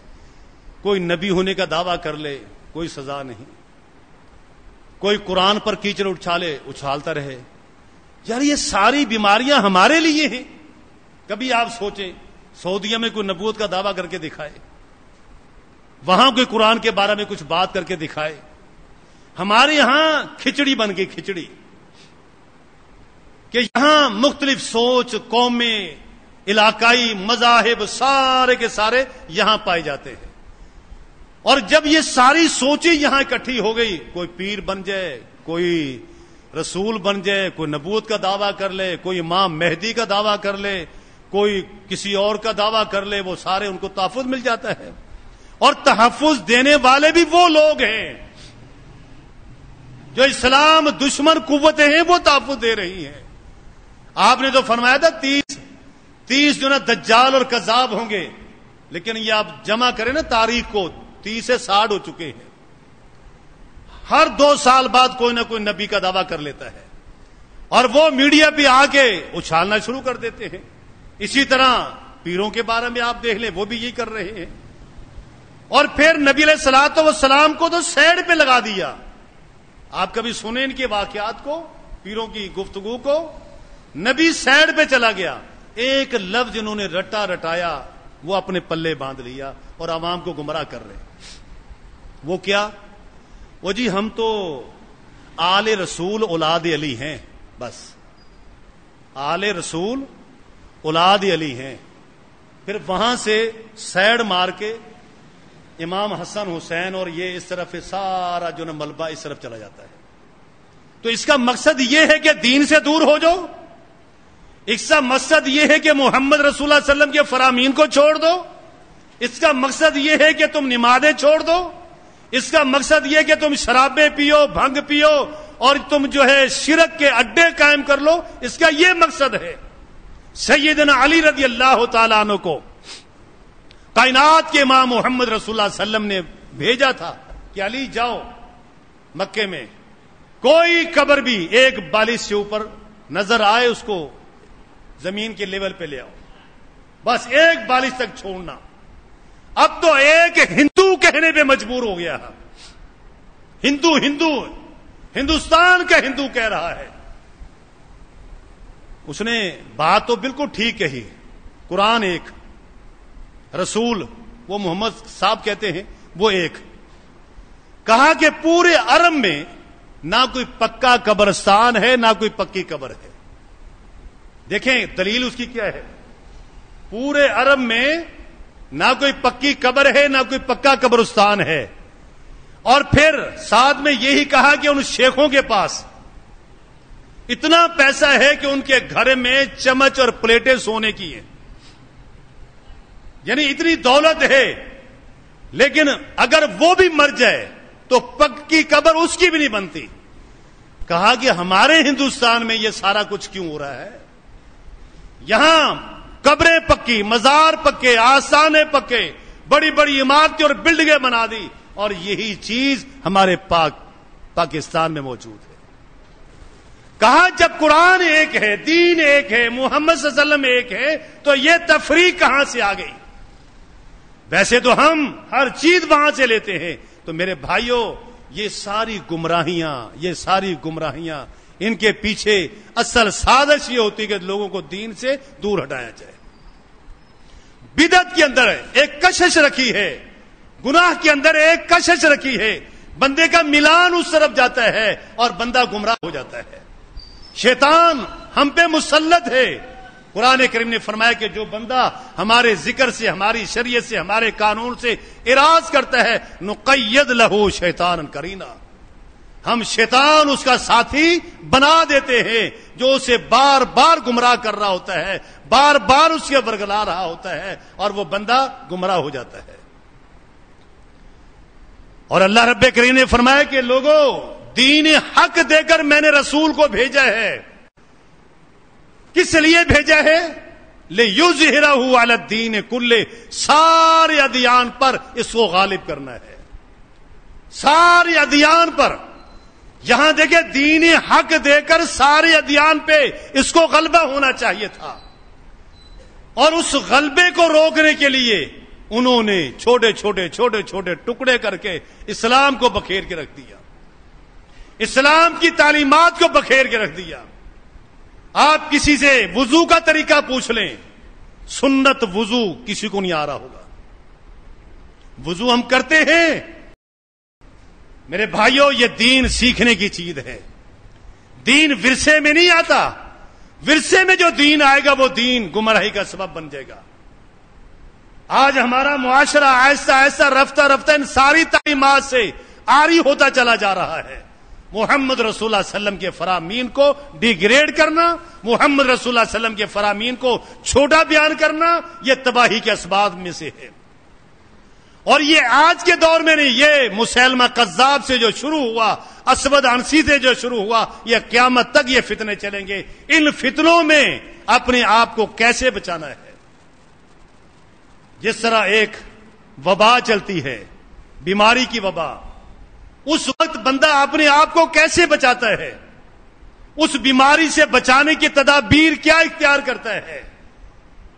A: کوئی نبی ہونے کا دعویٰ کر لے کوئی سزا نہیں، کوئی قرآن پر کیچڑ اچھالتا رہے. یار یہ ساری بیماریاں ہمارے لیے ہیں. کبھی آپ سوچیں سعودیہ میں کوئی نبوت کا دعویٰ کر کے دکھائے، وہاں کوئی قرآن کے بارے میں کچھ بات کر کے دکھائے. ہمارے یہاں کھچڑی بن گئی، کھچڑی، کہ یہاں مختلف سوچ، قومیں، علاقائی مذاہب سارے کے سارے یہاں پائے جاتے ہیں. اور جب یہ ساری سوچیں یہاں اکٹھی ہو گئی، کوئی پیر بن جائے، کوئی رسول بن جائے، کوئی نبوت کا دعویٰ کر لے، کوئی امام مہدی کا دعویٰ کر لے، کوئی کسی اور کا دعویٰ کر لے، وہ سارے ان کو تحفظ مل جاتا ہے. اور تحفظ دینے والے بھی وہ لوگ ہیں جو اسلام دشمن قوتیں ہیں وہ تحفظ دے رہی ہیں. آپ نے تو فرمایا تھا 30 جو نا دجال اور کذاب ہوں گے، لیکن یہ آپ جمع کریں نا تاریخ کو، 30 سے 60 ہو چکے ہیں. ہر 2 سال بعد کوئی نہ کوئی نبی کا دعویٰ کر لیتا ہے اور وہ میڈیا پہ آ کے اچھالنا شروع کر دیتے ہیں. اسی طرح پیروں کے بارے میں آپ دیکھ لیں، وہ بھی یہی کر رہے ہیں. اور پھر نبی علیہ الصلوۃ والسلام کو تو سائیڈ پہ لگا دیا. آپ کبھی سنیں ان کے واقعات کو، پیروں کی گفتگو کو؟ نبی سائیڈ پہ چلا گیا. ایک لفظ انہوں نے رٹایا وہ اپنے پلے باندھ لیا اور عوام کو گمراہ کر رہے. وہ کیا؟ وہ جی ہم تو آل رسول اولاد علی ہیں، بس آل رسول اولاد علی ہیں. پھر وہاں سے سیڑ مار کے امام حسن حسین اور یہ اس طرف سارا جو نا ملبہ اس طرف چلا جاتا ہے. تو اس کا مقصد یہ ہے کہ دین سے دور ہو جاؤ، اس کا مقصد یہ ہے کہ محمد رسول اللہ صلی اللہ علیہ وسلم کے فرامین کو چھوڑ دو، اس کا مقصد یہ ہے کہ تم نمازیں چھوڑ دو، اس کا مقصد یہ کہ تم شرابیں پیو، بھنگ پیو اور تم جو ہے شرک کے اڈے قائم کر لو. اس کا یہ مقصد ہے. سیدنا علی رضی اللہ تعالیٰ عنہ کو کائنات کے امام محمد رسول اللہ صلی اللہ علیہ وسلم نے بھیجا تھا کہ علی جاؤ مکے میں کوئی قبر بھی ایک بالش سے اوپر نظر آئے اس کو زمین کے لیول پہ لے آؤ، بس ایک بالش تک چھوڑنا. اب تو ایک ہندو کہنے پہ مجبور ہو گیا. ہندوستان کا ہندو کہہ رہا ہے. اس نے بات تو بالکل ٹھیک کہی. قرآن ایک، رسول وہ محمد صاحب کہتے ہیں وہ ایک. کہا کہ پورے عرب میں نہ کوئی پکا قبرستان ہے نہ کوئی پکی قبر ہے. دیکھیں دلیل اس کی کیا ہے. پورے عرب میں نہ کوئی پکی قبر ہے نہ کوئی پکا قبرستان ہے. اور پھر ساتھ میں یہی کہا کہ ان شیخوں کے پاس اتنا پیسہ ہے کہ ان کے گھر میں چمچ اور پلیٹیں سونے کی ہیں، یعنی اتنی دولت ہے، لیکن اگر وہ بھی مر جائے تو پکی قبر اس کی بھی نہیں بنتی۔ کہا کہ ہمارے ہندوستان میں یہ سارا کچھ کیوں ہو رہا ہے؟ یہاں قبریں پکی، مزار پکے، آستانے پکے، بڑی بڑی عمارتیں اور بلڈنگیں بنا دی، اور یہی چیز ہمارے پاکستان میں موجود ہے۔ کہا جب قرآن ایک ہے، دین ایک ہے، محمد صلی اللہ علیہ وسلم ایک ہے، تو یہ تفریق کہاں سے آ گئی؟ ویسے تو ہم ہر چیز وہاں سے لیتے ہیں۔ تو میرے بھائیوں، یہ ساری گمراہیاں ان کے پیچھے اصل سازش یہ ہوتی کہ لوگوں کو دین سے دور ہٹایا جائے۔ بدعت کے اندر ایک کشش رکھی ہے، گناہ کے اندر ایک کشش رکھی ہے، بندے کا ملان اس طرف جاتا ہے اور بندہ گمراہ ہو جاتا ہے۔ شیطان ہم پہ مسلط ہے۔ قرآن کریم نے فرمایا کہ جو بندہ ہمارے ذکر سے، ہماری شریعت سے، ہمارے قانون سے اعراض کرتا ہے، نقید لہو شیطان قرینا، ہم شیطان اس کا ساتھی بنا دیتے ہیں جو اسے بار بار گمراہ کر رہا ہوتا ہے، بار بار اس کے ورگلا رہا ہوتا ہے، اور وہ بندہ گمراہ ہو جاتا ہے۔ اور اللہ رب کریم نے فرمایا کہ لوگوں، دین حق دے کر میں نے رسول کو بھیجا ہے۔ کس لیے بھیجا ہے؟ لِيُظْهِرَهُ عَلَى الدِّينِ كُلِّهِ، سارے ادیان پر اس کو غالب کرنا ہے، سارے ادیان پر۔ یہاں دیکھیں، دین حق دے کر سارے ادیان پہ اس کو غلبہ ہونا چاہیے تھا، اور اس غلبے کو روکنے کے لیے انہوں نے چھوٹے چھوٹے ٹکڑے کر کے اسلام کو بکھیر کے رکھ دیا، اسلام کی تعلیمات کو بکھیر کے رکھ دیا۔ آپ کسی سے وضو کا طریقہ پوچھ لیں، سنت وضو کسی کو نہیں آ رہا ہوگا۔ وضو ہم کرتے ہیں میرے بھائیوں، یہ دین سیکھنے کی چیز ہے، دین ورثے میں نہیں آتا۔ ورثے میں جو دین آئے گا وہ دین گمراہی کا سبب بن جائے گا۔ آج ہمارا معاشرہ آہستہ آہستہ رفتہ رفتہ ان ساری تعلیمات سے عاری ہوتا چلا جا رہا ہے۔ محمد رسول اللہ صلی اللہ علیہ وسلم کے فرامین کو ڈیگریڈ کرنا، محمد رسول اللہ صلی اللہ علیہ وسلم کے فرامین کو چھوٹا بیان کرنا، یہ تباہی کے اسباب میں سے ہے۔ اور یہ آج کے دور میں نہیں، یہ مسیلمہ کذاب سے جو شروع ہوا، اسود عنسی سے جو شروع ہوا، یہ قیامت تک یہ فتنے چلیں گے۔ ان فتنوں میں اپنے آپ کو کیسے بچانا ہے؟ جس طرح ایک وبا چلتی ہے، بیماری کی وبا، اس وقت بندہ اپنے آپ کو کیسے بچاتا ہے؟ اس بیماری سے بچانے کی تدابیر کیا اختیار کرتا ہے؟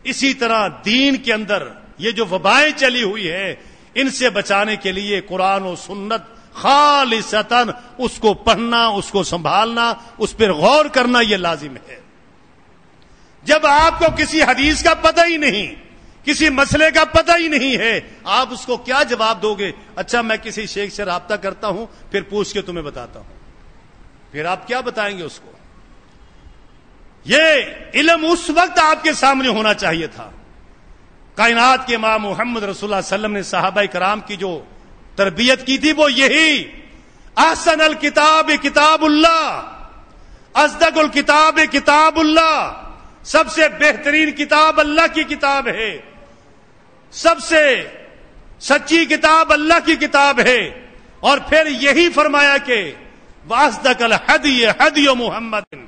A: اسی طرح دین کے اندر یہ جو وبائیں چلی ہوئی ہے، ان سے بچانے کے لیے قرآن و سنت خالصتاً اس کو پڑھنا، اس کو سنبھالنا، اس پر غور کرنا یہ لازم ہے۔ جب آپ کو کسی حدیث کا پتہ ہی نہیں، کسی مسئلے کا پتہ ہی نہیں ہے، آپ اس کو کیا جواب دو گے؟ اچھا میں کسی شیخ سے رابطہ کرتا ہوں، پھر پوچھ کے تمہیں بتاتا ہوں۔ پھر آپ کیا بتائیں گے اس کو؟ یہ علم اس وقت آپ کے سامنے ہونا چاہیے تھا۔ کائنات کے امام محمد رسول اللہ صلی اللہ علیہ وسلم نے صحابہ کرام کی جو تربیت کی تھی وہ یہی، احسن الکتاب کتاب اللہ، اصدق الکتاب کتاب اللہ، سب سے بہترین کتاب اللہ کی کتاب ہے، سب سے سچی کتاب اللہ کی کتاب ہے۔ اور پھر یہی فرمایا کہ وَأَصْدَقَ الْحَدِيِ حَدِيُ مُحَمَّدٍ۔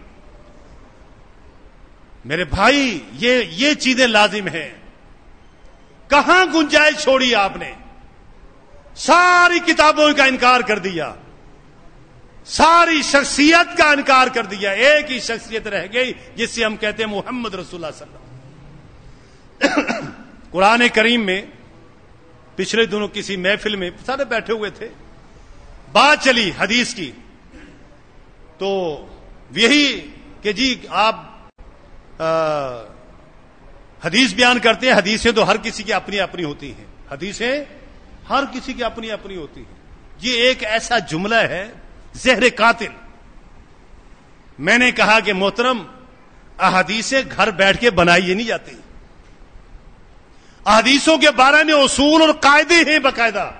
A: میرے بھائی، یہ چیزیں لازم ہیں۔ کہاں گنجائش چھوڑی آپ نے؟ ساری کتابوں کا انکار کر دیا، ساری شخصیت کا انکار کر دیا، ایک ہی شخصیت رہ گئی جس سے ہم کہتے ہیں محمد رسول اللہ صلی اللہ علیہ وسلم۔ قرآن کریم میں پچھلے دنوں کسی محفل میں سارے بیٹھے ہوئے تھے، بات چلی حدیث کی، تو یہی کہ جی آپ حدیث بیان کرتے ہیں، حدیثیں تو ہر کسی کی اپنی اپنی ہوتی ہیں، حدیثیں ہر کسی کی اپنی اپنی ہوتی ہیں۔ یہ ایک ایسا جملہ ہے زہر قاتل۔ میں نے کہا کہ محترم، احادیثیں گھر بیٹھ کے بنائی نہیں جاتی، احادیثوں کے بارے میں اصول اور قاعدے ہیں باقاعدہ۔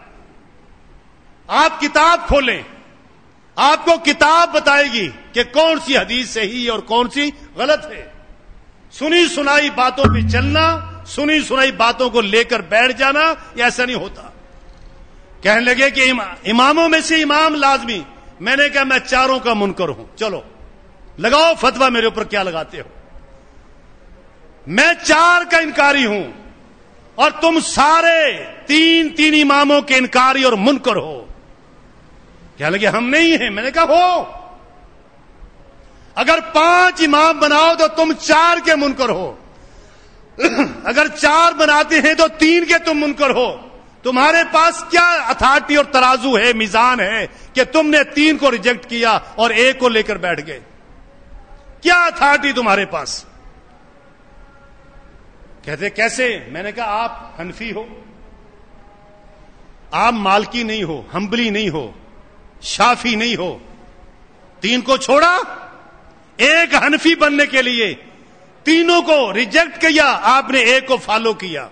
A: آپ کتاب کھولیں، آپ کو کتاب بتائے گی کہ کون سی حدیث صحیح ہے اور کون سی غلط ہے. سنی سنائی باتوں پہ چلنا، سنی سنائی باتوں کو لے کر بیٹھ جانا، یہ ایسا نہیں ہوتا. کہنے لگے کہ اماموں میں سے امام لازمی. میں نے کہا میں چاروں کا منکر ہوں. چلو لگاؤ فتویٰ میرے اوپر کیا لگاتے ہو. میں چار کا انکاری ہوں اور تم سارے تین اماموں کے انکاری اور منکر ہو. کہنے لگے ہم نہیں ہیں. میں نے کہا ہو. اگر 5 امام بناؤ تو تم 4 کے منکر ہو. اگر 4 بناتے ہیں تو 3 کے تم منکر ہو. تمہارے پاس کیا اتھارٹی اور ترازو ہے، میزان ہے کہ تم نے 3 کو ریجیکٹ کیا اور 1 کو لے کر بیٹھ گئے؟ کیا اتھارٹی تمہارے پاس؟ کہتے کیسے؟ میں نے کہا آپ حنفی ہو، آپ مالکی نہیں ہو، حنبلی نہیں ہو، شافی نہیں ہو. 3 کو چھوڑا، 1 حنفی بننے کے لیے 3 کو ریجیکٹ کیا، آپ نے 1 کو فالو کیا.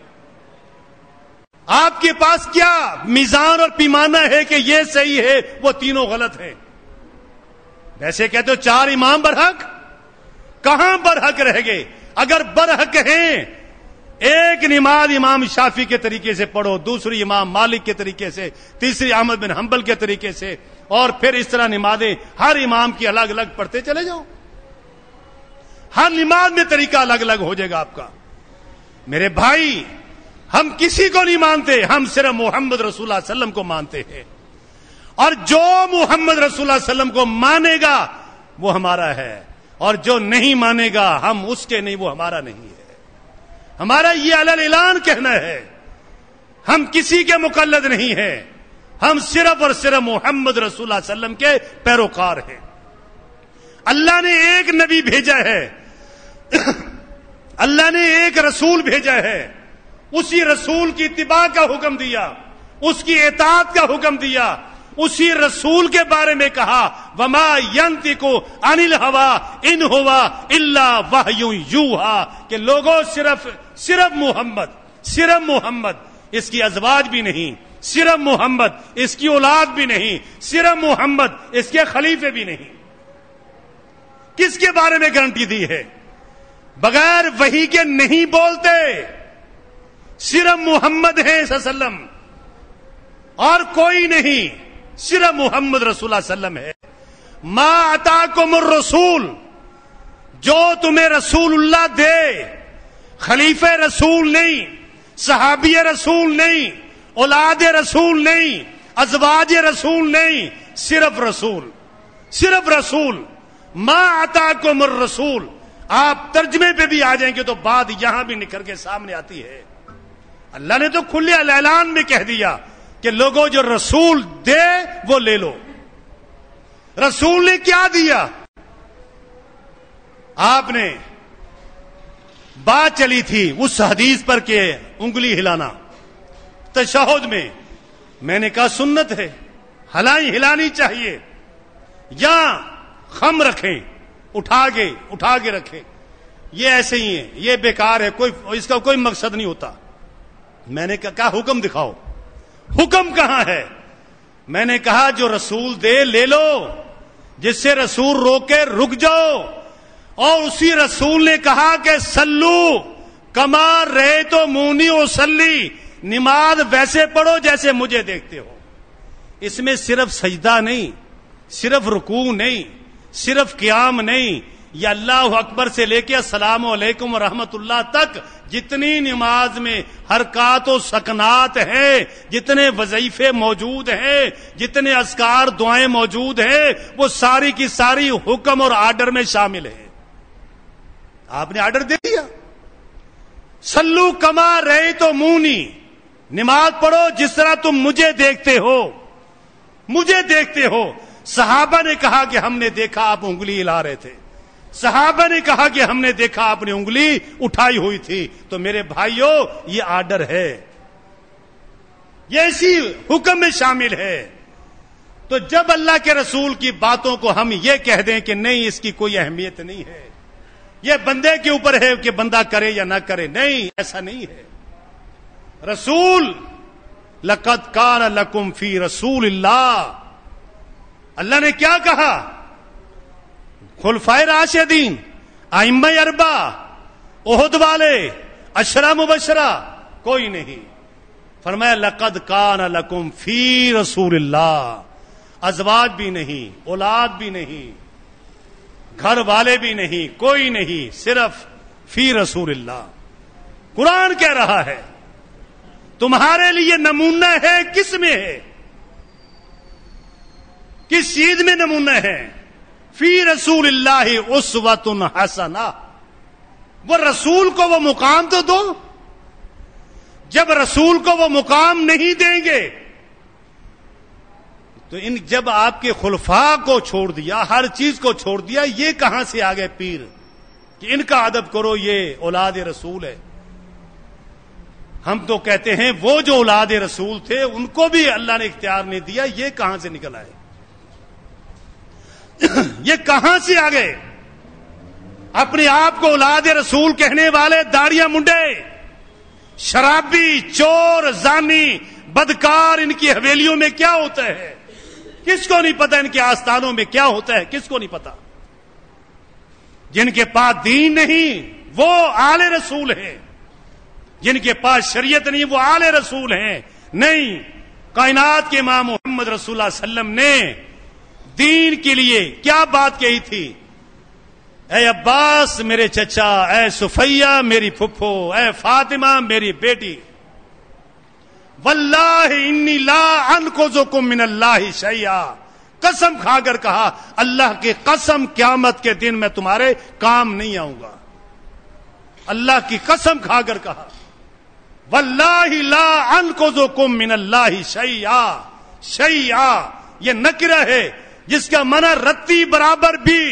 A: آپ کے پاس کیا میزان اور پیمانہ ہے کہ یہ صحیح ہے وہ 3 غلط ہیں؟ ویسے کہتے ہو 4 امام برحق. کہاں برحق رہ گئے؟ اگر برحق ہیں، ایک نماز امام شافی کے طریقے سے پڑھو، دوسری امام مالک کے طریقے سے، تیسری احمد بن حنبل کے طریقے سے، اور پھر اس طرح نمازیں ہر امام کی الگ الگ پڑھتے چلے جاؤ. ہر نماز میں طریقہ الگ الگ ہو جائے گا آپ کا. میرے بھائی، ہم کسی کو نہیں مانتے، ہم صرف محمد رسول اللہ صلی اللہ علیہ وسلم کو مانتے ہیں. اور جو محمد رسول اللہ صلی اللہ علیہ وسلم کو مانے گا وہ ہمارا ہے، اور جو نہیں مانے گا ہم اس کے نہیں، وہ ہمارا نہیں ہے. ہمارا یہ علل اعلان کہنا ہے. ہم کسی کے مقلد نہیں ہیں، ہم صرف اور صرف محمد رسول اللہ صلی اللہ علیہ وسلم کے پیروکار ہیں. اللہ نے ایک نبی بھیجا ہے، اللہ نے ایک رسول بھیجا ہے، اسی رسول کی اتباع کا حکم دیا، اس کی اطاعت کا حکم دیا. اسی رسول کے بارے میں کہا وما ينطق عن الهوى ان هو الا وحی یوحى، کہ لوگوں صرف محمد، اس کی ازواج بھی نہیں، صرف محمد اس کی اولاد بھی نہیں، صرف محمد اس کے خلیفے بھی نہیں. کس کے بارے میں گارنٹی دی ہے؟ بغیر وحی کے نہیں بولتے، صرف محمد ہے صلی اللہ علیہ وسلم اور کوئی نہیں، صرف محمد رسول اللہ صلی اللہ علیہ وسلم ہے. ما اتاکم الرسول، جو تمہیں رسول اللہ دے، خلیفہ رسول نہیں، صحابی رسول نہیں، اولاد رسول نہیں، ازواج رسول نہیں، صرف رسول. ما اتاکم الرسول. آپ ترجمے پہ بھی آ جائیں گے تو بات یہاں بھی نکل کے سامنے آتی ہے. اللہ نے تو کھلے اعلان میں کہہ دیا کہ لوگوں جو رسول دے وہ لے لو. رسول نے کیا دیا؟ آپ نے بات چلی تھی اس حدیث پر کہ انگلی ہلانا تشہد میں. میں نے کہا سنت ہے، ہلانی چاہیے. یا خم رکھیں، اٹھا کے رکھیں، یہ ایسے ہی ہے، یہ بیکار ہے، اس کا کوئی مقصد نہیں ہوتا. میں نے کہا حکم دکھاؤ. حکم کہاں ہے؟ میں نے کہا جو رسول دے لے لو، جس سے رسول روکے رک جاؤ. اور اسی رسول نے کہا کہ سلو کما رہے تو مونی وسلی، نماز ویسے پڑھو جیسے مجھے دیکھتے ہو. اس میں صرف سجدہ نہیں، صرف رکوع نہیں، صرف قیام نہیں، یا اللہ اکبر سے لے کے السلام علیکم ورحمۃ اللہ تک جتنی نماز میں حرکات و سکنات ہیں، جتنے وظیفے موجود ہیں، جتنے اذکار دعائیں موجود ہیں، وہ ساری کی ساری حکم اور آرڈر میں شامل ہے. آپ نے آرڈر دے دیا، سلو کما رہے تو مونی، نماز پڑھو جس طرح تم مجھے دیکھتے ہو. صحابہ نے کہا کہ ہم نے دیکھا آپ انگلی ہلا رہے تھے، صحابہ نے کہا کہ ہم نے دیکھا آپ نے انگلی اٹھائی ہوئی تھی. تو میرے بھائیوں یہ آرڈر ہے، یہ اسی حکم میں شامل ہے. تو جب اللہ کے رسول کی باتوں کو ہم یہ کہہ دیں کہ نہیں اس کی کوئی اہمیت نہیں ہے، یہ بندے کے اوپر ہے کہ بندہ کرے یا نہ کرے، نہیں، ایسا نہیں ہے. رسول لقد کان لکم فی رسول اللہ نے کیا کہا؟ خلفائے راشدین، ائمہ اربع، احد والے، عشرہ مبشرہ، کوئی نہیں۔ فرمایا لقد کان لکم فی رسول اللہ، ازواج بھی نہیں، اولاد بھی نہیں، گھر والے بھی نہیں، کوئی نہیں، صرف فی رسول اللہ۔ قرآن کہہ رہا ہے تمہارے لیے نمونہ ہے، کس میں ہے؟ کس چیز میں نمونہ ہے؟ فی رسول اللہ اسوۃ حسنہ۔ وہ رسول کو وہ مقام تو دو۔ جب رسول کو وہ مقام نہیں دیں گے تو جب آپ کے خلفاء کو چھوڑ دیا، ہر چیز کو چھوڑ دیا، یہ کہاں سے آ گئے پیر کہ ان کا ادب کرو، یہ اولاد رسول ہے؟ ہم تو کہتے ہیں وہ جو اولاد رسول تھے ان کو بھی اللہ نے اختیار نہیں دیا، یہ کہاں سے نکل آئے؟ یہ کہاں سے آ گئے؟ اپنے آپ کو اولاد رسول کہنے والے داڑیاں منڈے، شرابی، چور، زانی، بدکار، ان کی حویلیوں میں کیا ہوتا ہے کس کو نہیں پتا؟ ان کے آستانوں میں کیا ہوتا ہے کس کو نہیں پتا؟ جن کے پاس دین نہیں وہ آل رسول ہیں، جن کے پاس شریعت نہیں وہ آل رسول ہیں۔ نہیں، کائنات کے امام محمد رسول اللہ صلی اللہ علیہ وسلم نے دین کے لیے کیا بات کہی تھی؟ اے عباس میرے چچا، اے صفیہ میری پھپھو، اے فاطمہ میری بیٹی، واللہ انی لا انقذکم من اللہ شیئا، قسم کھا کر کہا اللہ کی قسم قیامت کے دن میں تمہارے کام نہیں آؤں گا۔ اللہ کی قسم کھا کر کہا واللہ لا انقذکم من اللہ شیئا۔ شیئا یہ نکرہ ہے جس کا معنی رتی برابر بھی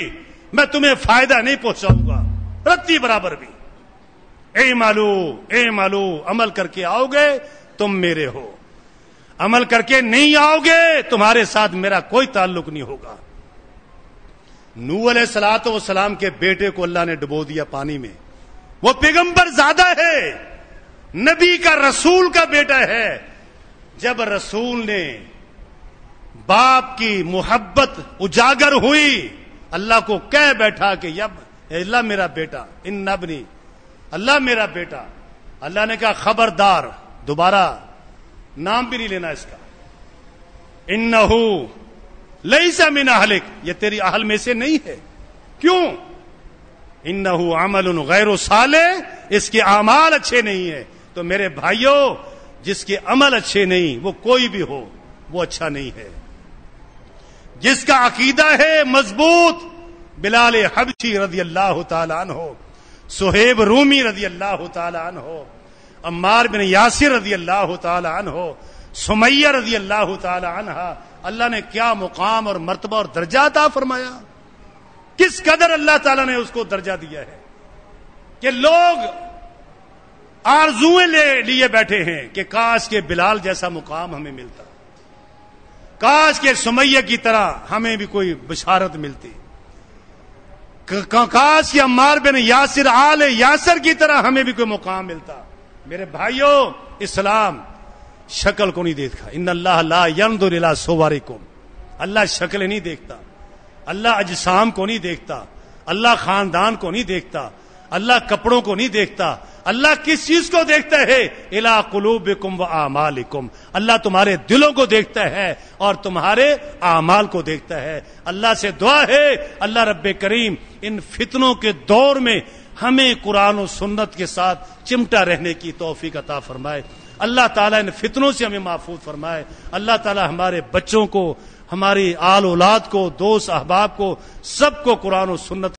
A: میں تمہیں فائدہ نہیں پہنچاؤں گا، رتی برابر بھی۔ اعملوا، عمل کر کے آؤ گے تم میرے ہو، عمل کر کے نہیں آؤ گے تمہارے ساتھ میرا کوئی تعلق نہیں ہوگا۔ نوح علیہ الصلوۃ والسلام کے بیٹے کو اللہ نے ڈبو دیا پانی میں، وہ پیغمبر زادہ ہے، نبی کا رسول کا بیٹا ہے۔ جب رسول نے باپ کی محبت اجاگر ہوئی، اللہ کو کہہ بیٹھا کہ اللہ میرا بیٹا، ان ابنی، اللہ میرا بیٹا۔ اللہ نے کہا خبردار، دوبارہ نام بھی نہیں لینا اس کا، انہو لیس من اہلک، یہ تیری اہل میں سے نہیں ہے۔ کیوں؟ انہو عمل غیر صالح، اس کے اعمال اچھے نہیں ہیں۔ تو میرے بھائیوں، جس کے عمل اچھے نہیں وہ کوئی بھی ہو وہ اچھا نہیں ہے۔ جس کا عقیدہ ہے مضبوط، بلال حبشی رضی اللہ تعالی عنہ، صہیب رومی رضی اللہ تعالی عنہ، عمار بن یاسر رضی اللہ تعالی عنہ، سمیہ رضی اللہ تعالی عنہ، اللہ نے کیا مقام اور مرتبہ اور درجہ عطا فرمایا، کس قدر اللہ تعالی نے اس کو درجہ دیا ہے کہ لوگ آرزویں لیے بیٹھے ہیں کہ کاش کے بلال جیسا مقام ہمیں ملتا، کاش کے سمیہ کی طرح ہمیں بھی کوئی بشارت ملتی، کاش کے عمار بن یاسر آل یاسر کی طرح ہمیں بھی کوئی مقام ملتا۔ میرے بھائیوں، اسلام شکل کو نہیں دیکھا، ان اللہ لا ينظر الى صورکم، اللہ شکل نہیں دیکھتا، اللہ اجسام کو نہیں دیکھتا، اللہ خاندان کو نہیں دیکھتا، اللہ کپڑوں کو نہیں دیکھتا، اللہ کس چیز کو دیکھتا ہے؟ الی قلوبکم و اعمالکم، اللہ تمہارے دلوں کو دیکھتا ہے اور تمہارے اعمال کو دیکھتا ہے۔ اللہ سے دعا ہے اللہ رب کریم ان فتنوں کے دور میں ہمیں قرآن و سنت کے ساتھ چمٹا رہنے کی توفیق عطا فرمائے۔ اللہ تعالیٰ ان فتنوں سے ہمیں محفوظ فرمائے۔ اللہ تعالیٰ ہمارے بچوں کو، ہماری آل اولاد کو، دوست احباب کو، سب کو قرآن و سنت